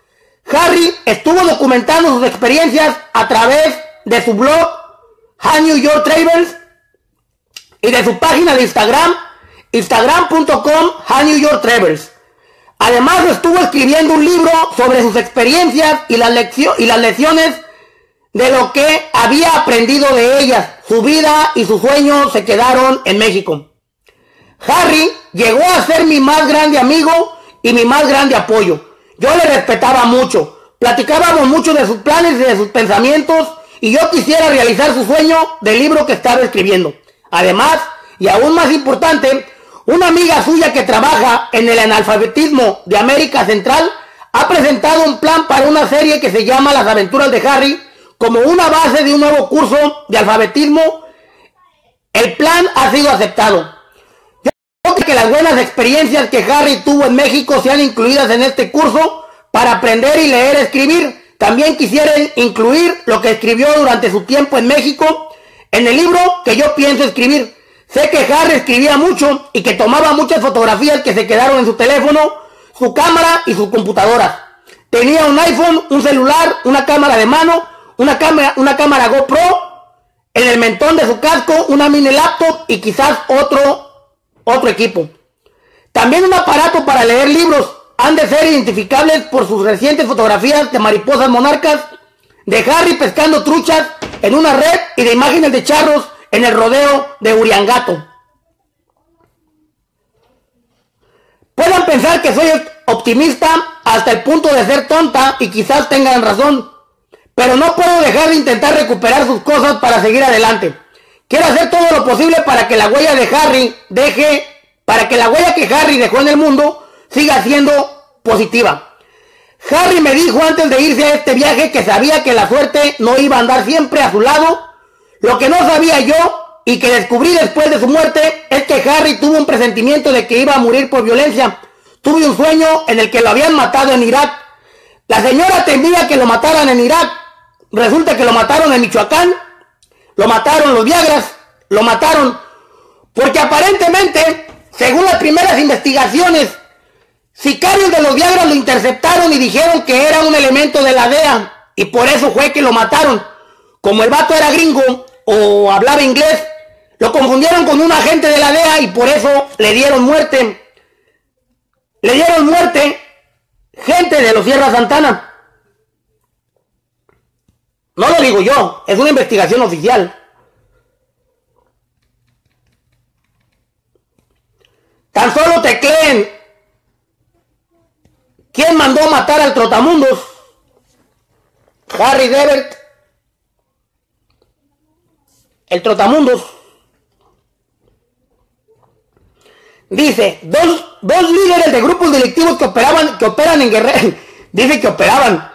Harry estuvo documentando sus experiencias a través de su blog Han New York Travels y de su página de Instagram, instagram.com Han New York Travels. Además estuvo escribiendo un libro sobre sus experiencias y las lecciones de lo que había aprendido de ellas. Su vida y sus sueños se quedaron en México. Harry llegó a ser mi más grande amigo y mi más grande apoyo. Yo le respetaba mucho, platicábamos mucho de sus planes y de sus pensamientos, y yo quisiera realizar su sueño del libro que estaba escribiendo. Además, y aún más importante, una amiga suya que trabaja en el analfabetismo de América Central ha presentado un plan para una serie que se llama Las Aventuras de Harry, como una base de un nuevo curso de alfabetismo. El plan ha sido aceptado. Yo creo que las buenas experiencias que Harry tuvo en México sean incluidas en este curso para aprender y leer y escribir. También quisiera incluir lo que escribió durante su tiempo en México en el libro que yo pienso escribir. Sé que Harry escribía mucho y que tomaba muchas fotografías que se quedaron en su teléfono, su cámara y su computadora. Tenía un iPhone, un celular, una cámara de mano, una cámara GoPro, en el mentón de su casco, una mini laptop y quizás otro equipo. También un aparato para leer libros. Han de ser identificables por sus recientes fotografías de mariposas monarcas, de Harry pescando truchas en una red y de imágenes de charros en el rodeo de Uriangato. Puedan pensar que soy optimista hasta el punto de ser tonta y quizás tengan razón, pero no puedo dejar de intentar recuperar sus cosas para seguir adelante. Quiero hacer todo lo posible para que la huella que Harry dejó en el mundo siga siendo positiva. Harry me dijo antes de irse a este viaje que sabía que la suerte no iba a andar siempre a su lado. Lo que no sabía yo y que descubrí después de su muerte es que Harry tuvo un presentimiento de que iba a morir por violencia. Tuve un sueño en el que lo habían matado en Irak. La señora temía que lo mataran en Irak. Resulta que lo mataron en Michoacán. Lo mataron los Viagras. Lo mataron porque aparentemente, según las primeras investigaciones, sicarios de los Viagras lo interceptaron y dijeron que era un elemento de la DEA, y por eso fue que lo mataron. Como el vato era gringo o hablaba inglés, lo confundieron con un agente de la DEA y por eso le dieron muerte. Le dieron muerte gente de los Sierra Santana. No lo digo yo, es una investigación oficial. Tan solo tecleen ¿quién mandó matar al trotamundos? Harry Dever, el trotamundos. Dice, dos líderes de grupos delictivos que operan en Guerrero, dice que operaban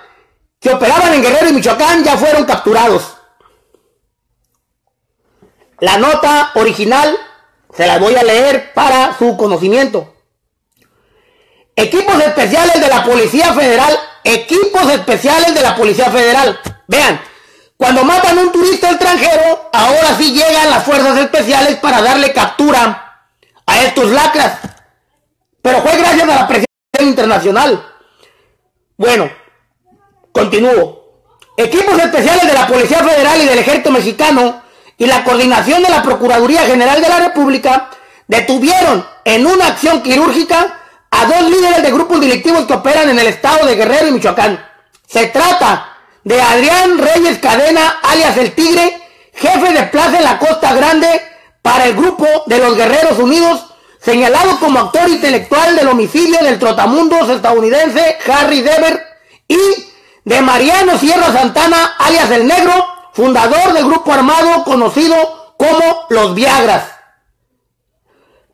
en Guerrero y Michoacán, ya fueron capturados. La nota original se la voy a leer para su conocimiento. Equipos especiales de la Policía Federal. Vean, cuando matan a un turista extranjero, ahora sí llegan las fuerzas especiales para darle captura a estos lacras. Pero fue gracias a la presión internacional. Bueno, continúo. Equipos especiales de la Policía Federal y del Ejército Mexicano y la coordinación de la Procuraduría General de la República detuvieron en una acción quirúrgica a dos líderes de grupos delictivos que operan en el estado de Guerrero y Michoacán. Se trata de Adrián Reyes Cadena, alias El Tigre, jefe de plaza en la Costa Grande para el grupo de los Guerreros Unidos, señalado como actor intelectual del homicidio del trotamundos estadounidense Harry Dever, y de Mariano Sierra Santana, alias El Negro, fundador del grupo armado conocido como Los Viagras.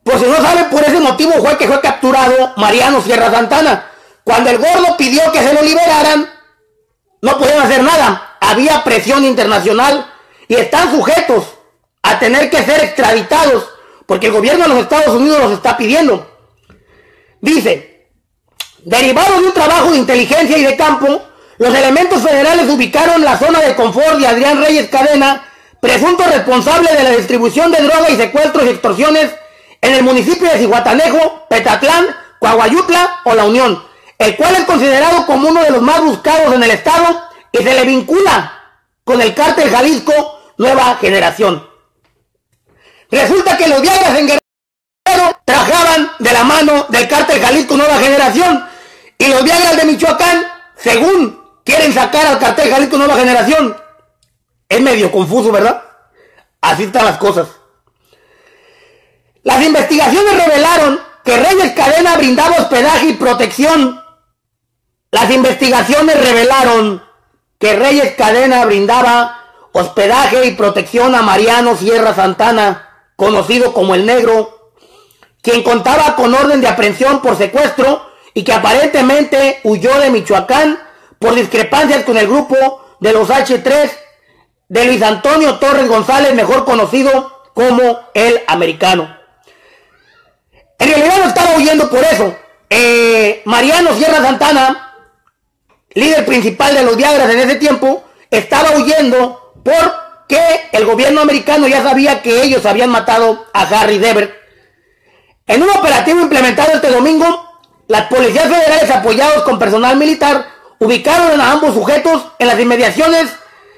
Por si no saben, por ese motivo fue que fue capturado Mariano Sierra Santana. Cuando el gordo pidió que se lo liberaran, no podían hacer nada. Había presión internacional y están sujetos a tener que ser extraditados, porque el gobierno de los Estados Unidos los está pidiendo. Dice, derivado de un trabajo de inteligencia y de campo, los elementos federales ubicaron la zona de confort de Adrián Reyes Cadena, presunto responsable de la distribución de droga y secuestros y extorsiones en el municipio de Zihuatanejo, Petatlán, Coahuayutla o La Unión, el cual es considerado como uno de los más buscados en el estado y se le vincula con el cártel Jalisco Nueva Generación. Resulta que los Viagras en Guerrero trabajaban de la mano del cártel Jalisco Nueva Generación y los Viagras de Michoacán, según quieren sacar al cártel Jalisco Nueva Generación. Es medio confuso, ¿verdad? Así están las cosas. Las investigaciones revelaron que Reyes Cadena brindaba hospedaje y protección. Las investigaciones revelaron que Reyes Cadena brindaba hospedaje y protección a Mariano Sierra Santana, conocido como El Negro, quien contaba con orden de aprehensión por secuestro y que aparentemente huyó de Michoacán por discrepancias con el grupo de los H3 de Luis Antonio Torres González, mejor conocido como El Americano. En realidad no estaba huyendo por eso. Mariano Sierra Santana, líder principal de los Viagras en ese tiempo, estaba huyendo porque el gobierno americano ya sabía que ellos habían matado a Harry Dever. En un operativo implementado este domingo, las policías federales, apoyados con personal militar, ubicaron a ambos sujetos en las inmediaciones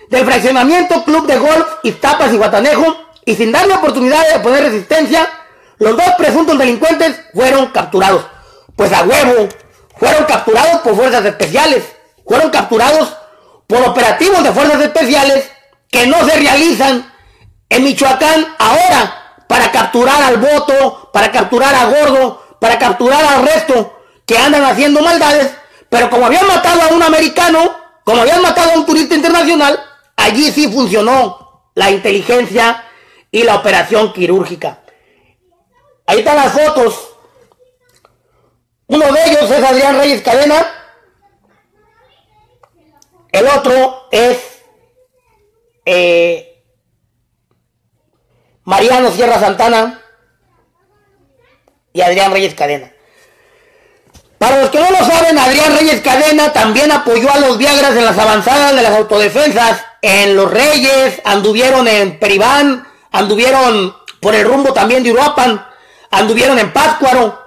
del fraccionamiento Club de Golf Iztapas y Zihuatanejo, y sin darle oportunidad de poner resistencia, los dos presuntos delincuentes fueron capturados. Pues a huevo, fueron capturados por fuerzas especiales, fueron capturados por operativos de fuerzas especiales que no se realizan en Michoacán ahora para capturar al Boto, para capturar a Gordo, para capturar al resto que andan haciendo maldades, pero como habían matado a un americano, como habían matado a un turista internacional, allí sí funcionó la inteligencia y la operación quirúrgica. Ahí están las fotos. Uno de ellos es Adrián Reyes Cadena. El otro es Mariano Sierra Santana y Adrián Reyes Cadena. Para los que no lo saben, Adrián Reyes Cadena también apoyó a los Viagras en las avanzadas de las autodefensas en Los Reyes, anduvieron en Peribán, anduvieron por el rumbo también de Uruapan, anduvieron en Pátzcuaro.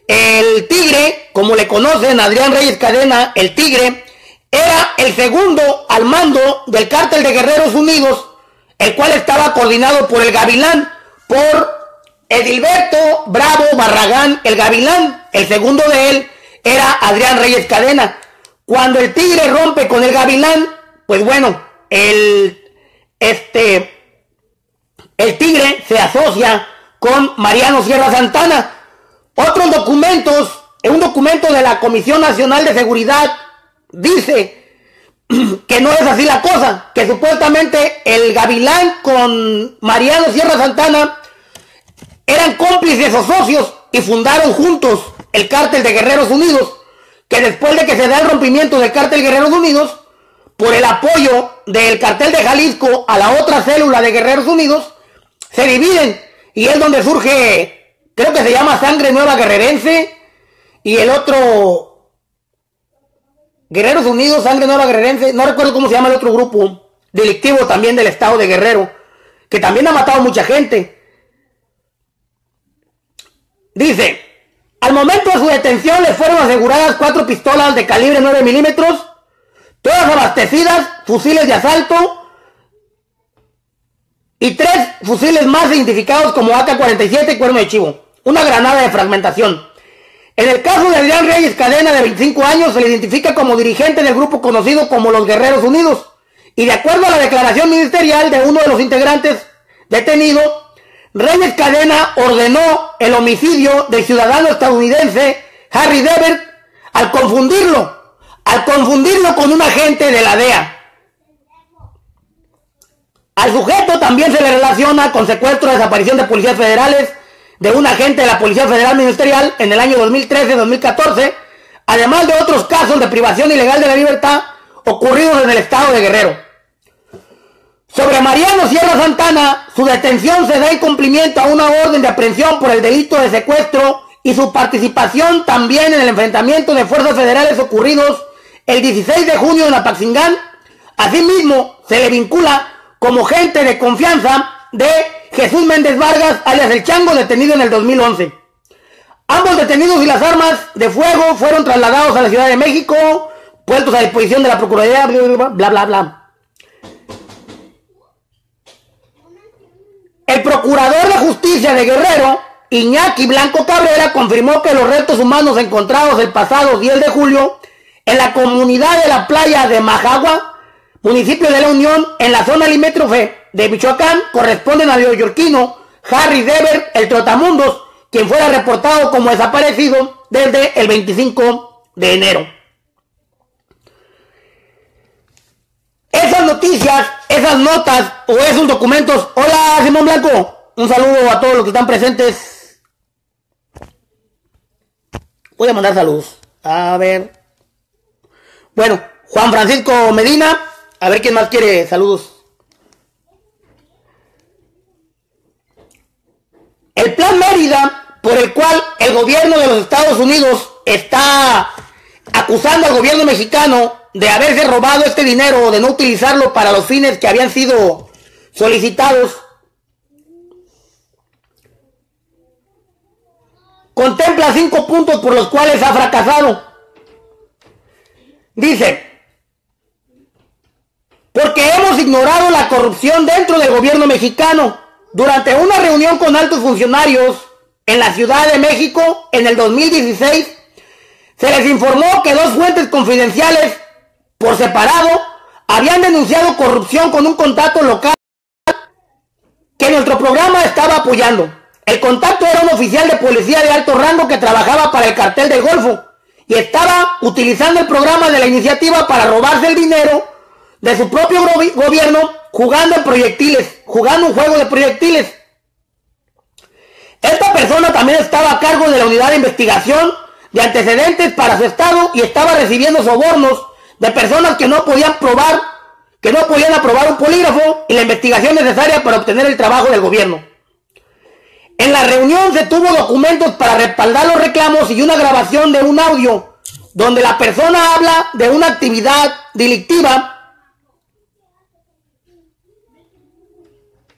El Tigre, como le conocen, Adrián Reyes Cadena, el Tigre, era el segundo al mando del cártel de Guerreros Unidos, el cual estaba coordinado por el Gavilán, por Edilberto Bravo Barragán, el Gavilán. El segundo de él era Adrián Reyes Cadena. Cuando el Tigre rompe con el Gavilán, pues bueno, el Tigre se asocia con Mariano Sierra Santana. Otros documentos, en un documento de la Comisión Nacional de Seguridad, dice que no es así la cosa, que supuestamente el Gavilán con Mariano Sierra Santana eran cómplices o socios y fundaron juntos el cártel de Guerreros Unidos, que después de que se da el rompimiento del cártel Guerreros Unidos, por el apoyo del cartel de Jalisco a la otra célula de Guerreros Unidos, se dividen, y es donde surge, creo que se llama Sangre Nueva Guerrerense, y el otro, Guerreros Unidos, Sangre Nueva Guerrerense, no recuerdo cómo se llama el otro grupo delictivo también del estado de Guerrero, que también ha matado mucha gente. Dice, al momento de su detención le fueron aseguradas 4 pistolas de calibre 9 milímetros, todas abastecidas, fusiles de asalto y 3 fusiles más identificados como AK-47 y cuerno de chivo, una granada de fragmentación. En el caso de Adrián Reyes Cadena, de 25 años, se le identifica como dirigente del grupo conocido como los Guerreros Unidos, y de acuerdo a la declaración ministerial de uno de los integrantes detenido, Reyes Cadena ordenó el homicidio del ciudadano estadounidense Harry Dever al confundirlo con un agente de la DEA. Al sujeto también se le relaciona con secuestro y desaparición de policías federales de un agente de la Policía Federal Ministerial en el año 2013-2014, además de otros casos de privación ilegal de la libertad ocurridos en el estado de Guerrero. Sobre Mariano Sierra Santana, su detención se da en cumplimiento a una orden de aprehensión por el delito de secuestro y su participación también en el enfrentamiento de fuerzas federales ocurridos el 16 de junio en Apaxingán. Asimismo, se le vincula como gente de confianza de Jesús Méndez Vargas, alias El Chango, detenido en el 2011. Ambos detenidos y las armas de fuego fueron trasladados a la Ciudad de México, puestos a disposición de la Procuraduría, bla, bla, bla. El Procurador de Justicia de Guerrero, Iñaki Blanco Cabrera, confirmó que los restos humanos encontrados el pasado 10 de julio en la comunidad de la playa de Majagua, municipio de La Unión, en la zona limítrofe de Michoacán, corresponden al neoyorquino Harry Dever, el Trotamundos, quien fuera reportado como desaparecido desde el 25 de enero. Esas noticias, esas notas o esos documentos. Hola, Simón Blanco. Un saludo a todos los que están presentes. Voy a mandar saludos. A ver. Bueno, Juan Francisco Medina. A ver quién más quiere saludos. El Plan Mérida, por el cual el gobierno de los Estados Unidos está acusando al gobierno mexicano de haberse robado este dinero o de no utilizarlo para los fines que habían sido solicitados, contempla 5 puntos por los cuales ha fracasado. Dice: porque hemos ignorado la corrupción dentro del gobierno mexicano. Durante una reunión con altos funcionarios en la Ciudad de México en el 2016, se les informó que 2 fuentes confidenciales por separado habían denunciado corrupción con un contacto local que nuestro programa estaba apoyando. El contacto era un oficial de policía de alto rango que trabajaba para el Cartel del Golfo y estaba utilizando el programa de la iniciativa para robarse el dinero de su propio gobierno jugando en proyectiles, jugando un juego de proyectiles. Esta persona también estaba a cargo de la unidad de investigación de antecedentes para su estado y estaba recibiendo sobornos de personas que no podían probar, que no podían aprobar un polígrafo y la investigación necesaria para obtener el trabajo del gobierno. En la reunión se tuvo documentos para respaldar los reclamos y una grabación de un audio donde la persona habla de una actividad delictiva.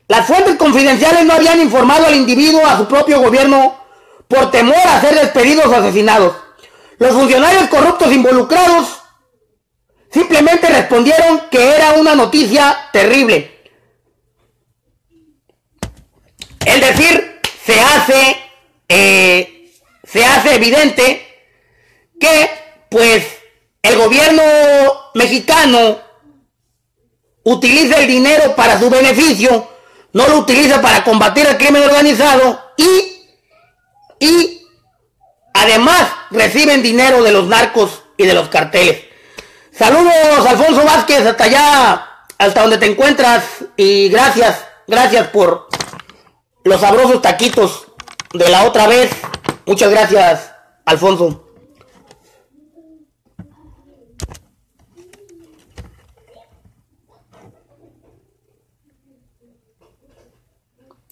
Las fuentes confidenciales no habían informado al individuo a su propio gobierno por temor a ser despedidos o asesinados. Los funcionarios corruptos involucrados simplemente respondieron que era una noticia terrible. Es decir, se hace evidente que pues el gobierno mexicano utiliza el dinero para su beneficio, no lo utiliza para combatir el crimen organizado y además reciben dinero de los narcos y de los carteles. Saludos, Alfonso Vázquez, hasta allá, hasta donde te encuentras, y gracias por los sabrosos taquitos de la otra vez. Muchas gracias, Alfonso.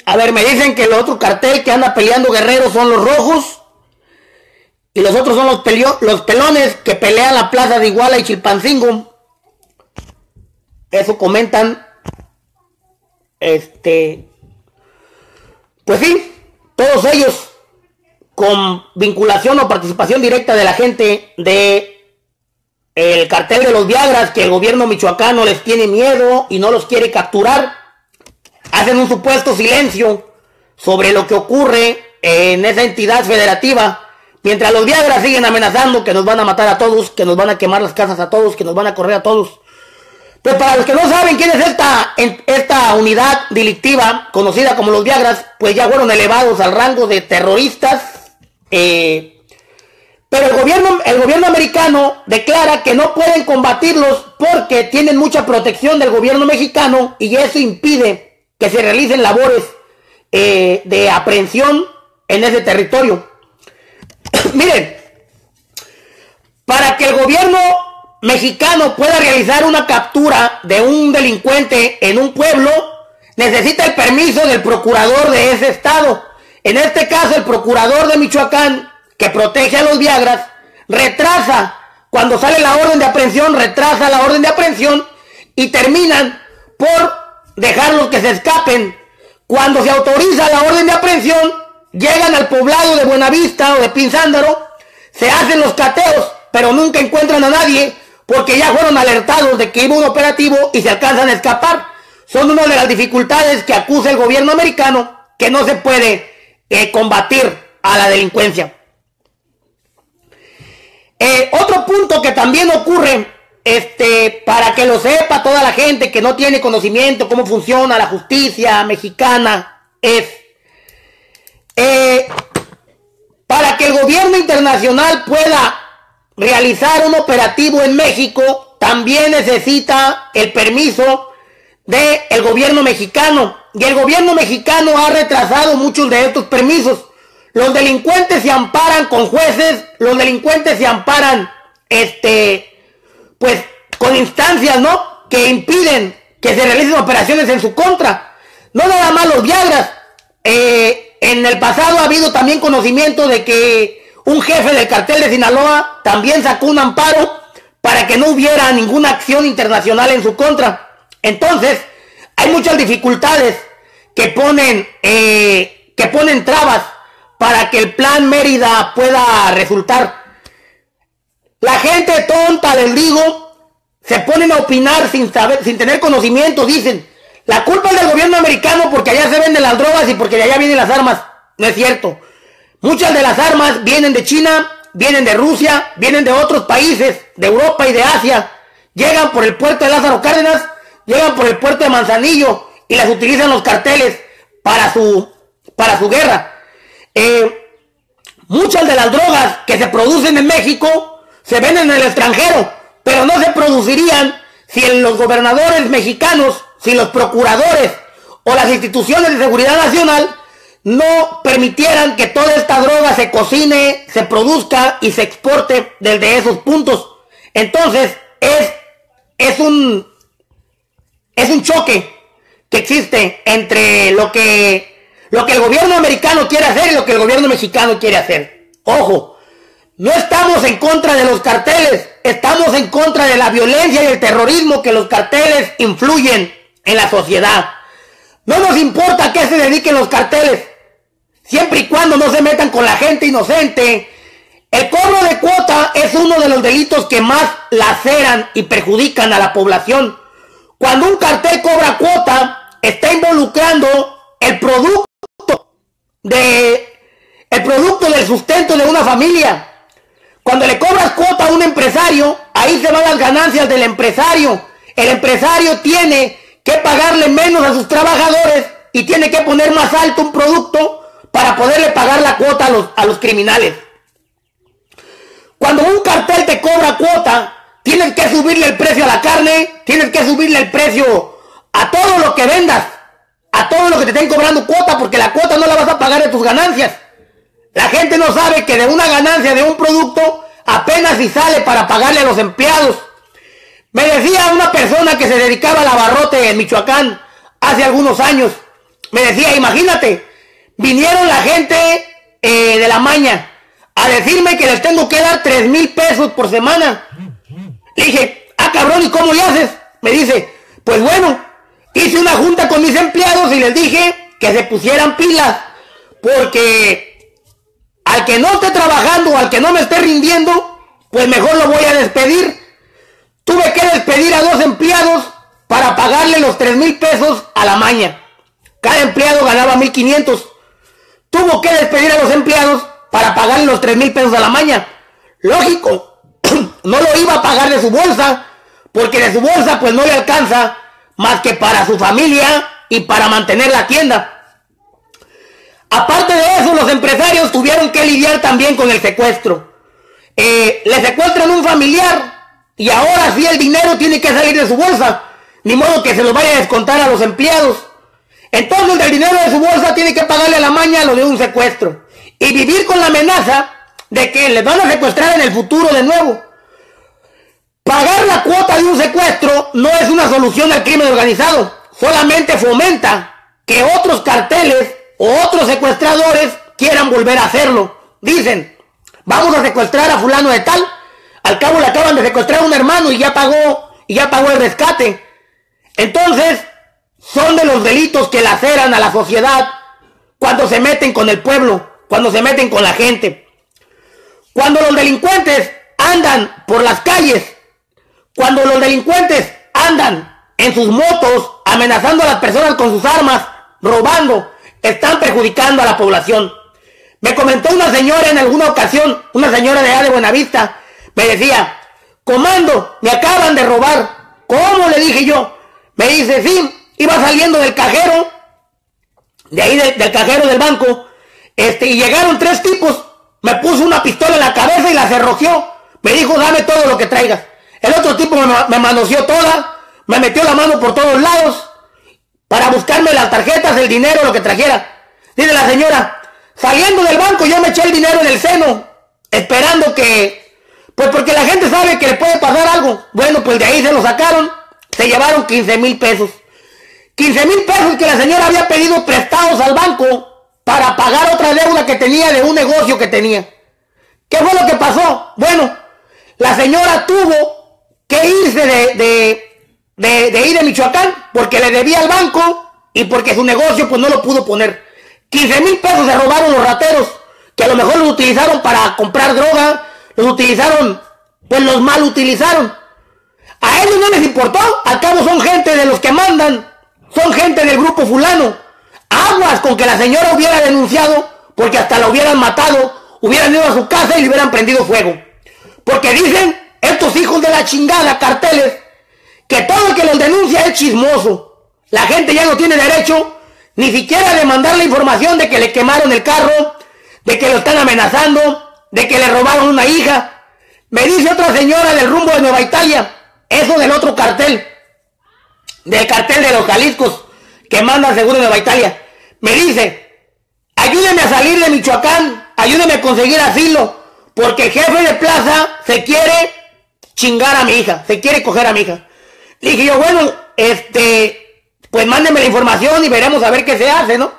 A ver, me dicen que el otro cartel que anda peleando Guerrero son los rojos y los otros son los pelones que pelean la plaza de Iguala y Chilpancingo. Eso comentan. Pues sí, todos ellos con vinculación o participación directa de la gente de el cartel de los Viagras, que el gobierno michoacano les tiene miedo y no los quiere capturar. Hacen un supuesto silencio sobre lo que ocurre en esa entidad federativa, mientras los Viagras siguen amenazando que nos van a matar a todos, que nos van a quemar las casas a todos, que nos van a correr a todos. Pues para los que no saben quién es esta unidad delictiva conocida como los Viagras, pues ya fueron elevados al rango de terroristas. Pero el gobierno americano declara que no pueden combatirlos porque tienen mucha protección del gobierno mexicano y eso impide que se realicen labores de aprehensión en ese territorio. Miren, para que el gobierno mexicano pueda realizar una captura de un delincuente en un pueblo, necesita el permiso del procurador de ese estado. En este caso, el procurador de Michoacán, que protege a los Viagras, retrasa, cuando sale la orden de aprehensión, retrasa la orden de aprehensión y terminan por dejarlos que se escapen. Cuando se autoriza la orden de aprehensión, llegan al poblado de Buenavista o de Pinzándaro, se hacen los cateos, pero nunca encuentran a nadie porque ya fueron alertados de que iba un operativo y se alcanzan a escapar. Son una de las dificultades que acusa el gobierno americano, que no se puede combatir a la delincuencia. Otro punto que también ocurre, para que lo sepa toda la gente que no tiene conocimiento cómo funciona la justicia mexicana, es para que el gobierno internacional pueda realizar un operativo en México, también necesita el permiso del gobierno mexicano, y el gobierno mexicano ha retrasado muchos de estos permisos. Los delincuentes se amparan con jueces, los delincuentes se amparan, pues, con instancias, ¿no?, que impiden que se realicen operaciones en su contra. No nada más los Viagras. En el pasado ha habido también conocimiento de que un jefe del cartel de Sinaloa también sacó un amparo para que no hubiera ninguna acción internacional en su contra. Entonces, hay muchas dificultades que ponen trabas para que el plan Mérida pueda resultar. La gente tonta, les digo, se ponen a opinar sin saber, sin tener conocimiento. Dicen, la culpa es del gobierno americano porque allá se venden las drogas y porque de allá vienen las armas. No es cierto. Muchas de las armas vienen de China, vienen de Rusia, vienen de otros países, de Europa y de Asia. Llegan por el puerto de Lázaro Cárdenas, llegan por el puerto de Manzanillo y las utilizan los carteles para su guerra. Muchas de las drogas que se producen en México se venden en el extranjero, pero no se producirían si los gobernadores mexicanos, si los procuradores o las instituciones de seguridad nacional no permitieran que toda esta droga se cocine, se produzca y se exporte desde esos puntos. Entonces es un choque que existe entre lo que el gobierno americano quiere hacer y lo que el gobierno mexicano quiere hacer. Ojo, no estamos en contra de los carteles, estamos en contra de la violencia y el terrorismo que los carteles influyen en la sociedad. No nos importa a qué se dediquen los carteles, siempre y cuando no se metan con la gente inocente. El cobro de cuota es uno de los delitos que más laceran y perjudican a la población. Cuando un cartel cobra cuota, está involucrando el producto del sustento de una familia. Cuando le cobras cuota a un empresario, ahí se van las ganancias del empresario. El empresario tiene que pagarle menos a sus trabajadores y tiene que poner más alto un producto para poderle pagar la cuota a los criminales. Cuando un cartel te cobra cuota, tienes que subirle el precio a la carne, tienes que subirle el precio a todo lo que vendas, a todo lo que te estén cobrando cuota, porque la cuota no la vas a pagar de tus ganancias. La gente no sabe que de una ganancia de un producto apenas si sale para pagarle a los empleados. Me decía una persona que se dedicaba al abarrote en Michoacán hace algunos años, me decía, imagínate, vinieron la gente de la maña a decirme que les tengo que dar 3,000 pesos por semana. Le dije, cabrón, ¿y cómo le haces? Me dice, pues bueno, hice una junta con mis empleados y les dije que se pusieran pilas, porque al que no esté trabajando, al que no me esté rindiendo, pues mejor lo voy a despedir. Tuve que despedir a 2 empleados para pagarle los 3,000 pesos a la maña. Cada empleado ganaba 1,500. Tuvo que despedir a los empleados para pagarle los 3,000 pesos a la maña. Lógico, no lo iba a pagar de su bolsa, porque de su bolsa pues no le alcanza más que para su familia y para mantener la tienda. Aparte de eso, los empresarios tuvieron que lidiar también con el secuestro. Le secuestran un familiar y ahora sí el dinero tiene que salir de su bolsa, ni modo que se lo vaya a descontar a los empleados. Entonces el dinero de su bolsa tiene que pagarle a la maña lo de un secuestro y vivir con la amenaza de que les van a secuestrar en el futuro de nuevo. Pagar la cuota de un secuestro no es una solución al crimen organizado, solamente fomenta que otros carteles o otros secuestradores quieran volver a hacerlo. Dicen, vamos a secuestrar a fulano de tal, al cabo le acaban de secuestrar a un hermano y ya pagó el rescate. Entonces, son de los delitos que laceran a la sociedad cuando se meten con el pueblo, cuando se meten con la gente. Cuando los delincuentes andan por las calles, cuando los delincuentes andan en sus motos amenazando a las personas con sus armas, robando, están perjudicando a la población. Me comentó una señora en alguna ocasión, una señora de allá de Buenavista, me decía, comando, me acaban de robar. ¿Cómo? Le dije yo. Me dice, sí, iba saliendo del cajero, de ahí del cajero del banco, y llegaron 3 tipos, me puso una pistola en la cabeza y la cerrojeó. Me dijo, dame todo lo que traigas. El otro tipo me manoseó toda, me metió la mano por todos lados para buscarme las tarjetas, el dinero, lo que trajera. Dice la señora, saliendo del banco yo me eché el dinero en el seno, esperando que, pues porque la gente sabe que le puede pasar algo. Bueno, pues de ahí se lo sacaron, se llevaron 15,000 pesos. 15,000 pesos que la señora había pedido prestados al banco para pagar otra deuda que tenía de un negocio que tenía. ¿Qué fue lo que pasó? Bueno, la señora tuvo que irse de ir de Michoacán porque le debía al banco y porque su negocio pues no lo pudo poner. 15,000 pesos se robaron los rateros, que a lo mejor los utilizaron para comprar droga, los utilizaron, pues los mal utilizaron. A ellos no les importó, al cabo son gente de los que mandan, son gente del grupo fulano. Aguas con que la señora hubiera denunciado, porque hasta la hubieran matado, hubieran ido a su casa y le hubieran prendido fuego. Porque dicen estos hijos de la chingada, carteles, que todo el que los denuncia es chismoso. La gente ya no tiene derecho ni siquiera de mandar la información de que le quemaron el carro, de que lo están amenazando, de que le robaron una hija. Me dice otra señora del rumbo de Nueva Italia, eso del otro cartel, del cartel de los Jaliscos, que manda seguro Nueva Italia. Me dice, ayúdeme a salir de Michoacán, ayúdeme a conseguir asilo, porque el jefe de plaza se quiere chingar a mi hija, se quiere coger a mi hija. Le dije yo, bueno, pues mándenme la información y veremos a ver qué se hace, ¿no?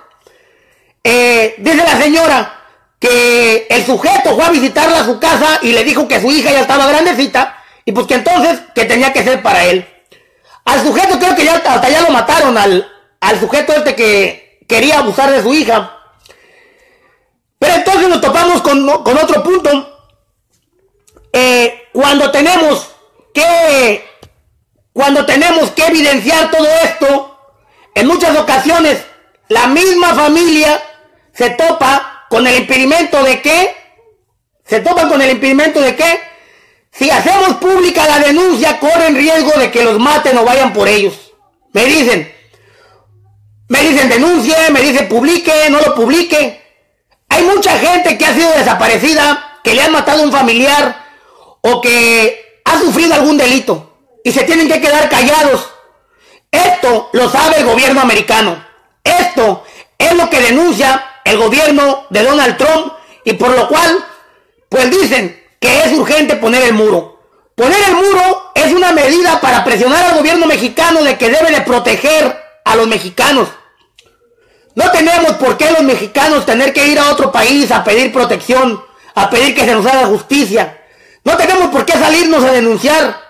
Dice la señora que el sujeto fue a visitarla a su casa y le dijo que su hija ya estaba grandecita y pues que entonces que tenía que ser para él. Al sujeto creo que ya hasta ya lo mataron, al sujeto que quería abusar de su hija. Pero entonces nos topamos con otro punto. Cuando tenemos que evidenciar todo esto, en muchas ocasiones la misma familia se topa con el impedimento de que, si hacemos pública la denuncia, corren riesgo de que los maten o vayan por ellos. Me dicen denuncie, me dicen publique, no lo publique. Hay mucha gente que ha sido desaparecida, que le han matado a un familiar o que ha sufrido algún delito y se tienen que quedar callados. Esto lo sabe el gobierno americano. Esto es lo que denuncia el gobierno de Donald Trump y por lo cual, pues dicen que es urgente poner el muro. Poner el muro es una medida para presionar al gobierno mexicano de que debe de proteger a los mexicanos. No tenemos por qué los mexicanos tener que ir a otro país a pedir protección, a pedir que se nos haga justicia. No tenemos por qué salirnos a denunciar